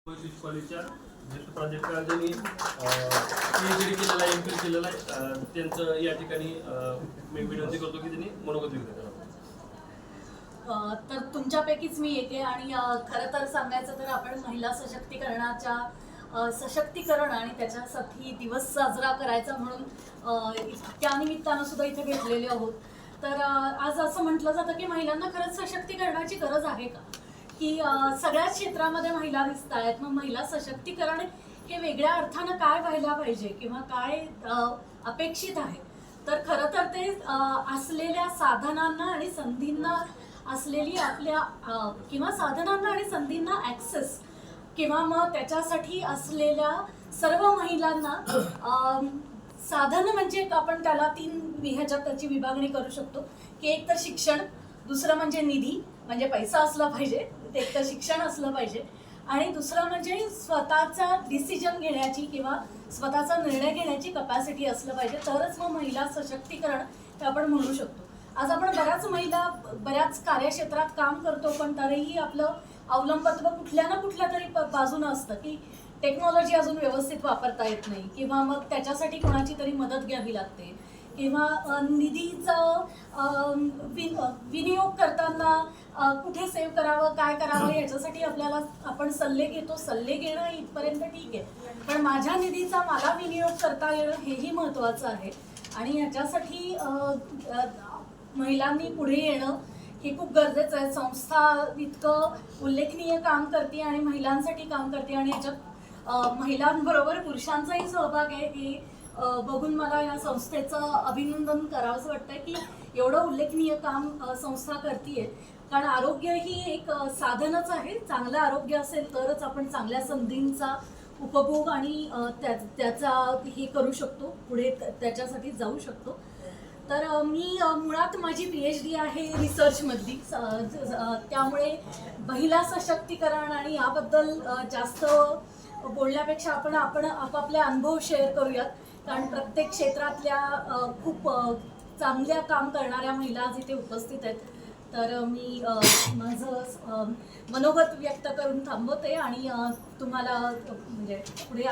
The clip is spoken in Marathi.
कॉलेजच्या ज्येष्ठ प्राध्यापक ज्यांनी PhD केलेला आहे, MPhil केलेला आहे, त्यांचं या ठिकाणी मी विनंती करतो की त्यांनी मनोगत व्यक्त करावं. तर तुमच्यापैकीच मी येते आणि खरं तर सांगायचं तर आपण महिला सशक्तीकरण आणि त्याच्यासाठी दिवस साजरा करायचा म्हणून त्या निमित्तानं सुद्धा इथे भेटलेले आहोत. तर आज असं म्हटलं जातं की महिलांना खरंच सशक्तीकरणाची गरज आहे का, की सगळ्याच क्षेत्रामध्ये महिला दिसत आहेत. मग महिला सशक्तीकरण हे वेगळ्या अर्थानं काय व्हायला पाहिजे किंवा काय अपेक्षित आहे, तर खरं तर ते असलेल्या साधनांना आणि संधींना असलेली आपल्या किंवा साधनांना आणि संधींना ॲक्सेस किंवा मग त्याच्यासाठी असलेल्या सर्व महिलांना साधन म्हणजे आपण त्याला 3 ह्याच्यात त्याची विभागणी करू शकतो की एक तर शिक्षण, दुसरं म्हणजे निधी म्हणजे पैसा असला पाहिजे, ते एक तर शिक्षण असलं पाहिजे, आणि दुसरं म्हणजे स्वतःचा डिसिजन घेण्याची किंवा स्वतःचा निर्णय घेण्याची कपॅसिटी असलं पाहिजे, तरच मग महिला सशक्तीकरण हे आपण म्हणू शकतो. आज आपण बऱ्याच महिला बऱ्याच कार्यक्षेत्रात काम करतो, पण तरीही आपलं अवलंबत्व कुठल्या ना कुठल्या तरी बाजूनं असतं की टेक्नॉलॉजी अजून व्यवस्थित वापरता येत नाही किंवा मग त्याच्यासाठी कोणाची तरी मदत घ्यावी लागते किंवा निधीचा विनियोग करताना कुठे सेव्ह करावं, काय करावं याच्यासाठी आपण सल्ले घेतो. सल्ले घेणं इथपर्यंत ठीक आहे, पण माझ्या निधीचा मला विनियोग करता येणं हेही महत्त्वाचं आहे. आणि ह्याच्यासाठी महिलांनी पुढे येणं हे खूप गरजेचं आहे. संस्था इतकं उल्लेखनीय काम करते आणि महिलांसाठी काम करते आणि ह्याच्यात महिलांबरोबर पुरुषांचाही सहभाग आहे हे बघून मला या संस्थेचं अभिनंदन करावंसं वाटतं की एवढं उल्लेखनीय काम संस्था करते. कारण आरोग्य ही एक साधनच आहे. चांगलं आरोग्य असेल तरच आपण चांगल्या संधींचा उपभोग आणि त्याचा हे करू शकतो, पुढे त्याच्यासाठी जाऊ शकतो. तर मी मुळात माझी PhD आहे रिसर्चमधली, त्यामुळे महिला सशक्तीकरण आणि याबद्दल जास्त बोलण्यापेक्षा आपण आपापले अनुभव शेअर करूयात. कारण प्रत्येक क्षेत्रातल्या खूप चांगल्या काम करणाऱ्या महिला आज इथे उपस्थित आहेत. तर मी माझं मनोगत व्यक्त करून थांबवते आणि तुम्हाला म्हणजे पुढे